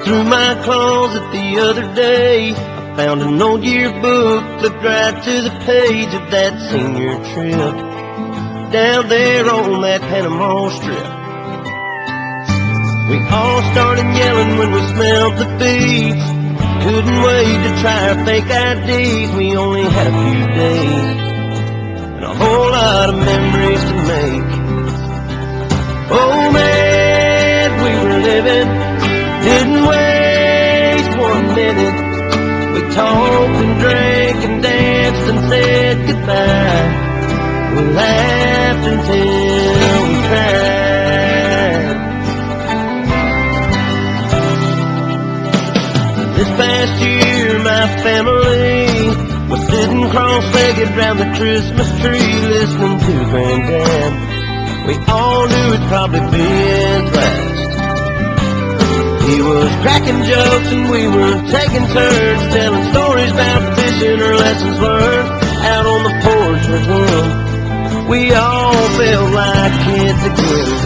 through my closet the other day, I found an old yearbook, flipped right to the page of that senior trip down there on that Panama Strip. We all started yelling when we smelled the beats. Couldn't wait to try our fake IDs. We only had a few days and a whole lot of memories to make. Oh man, we were living, didn't waste 1 minute. We talked and drank and danced and said goodbye. We laughed until we cried. This past year my family was sitting cross-legged round the Christmas tree listening to Granddad. We all knew it'd probably be his last. He was cracking jokes and we were taking turns telling stories about fishing or lessons learned out on the porch with him. We all felt like kids again.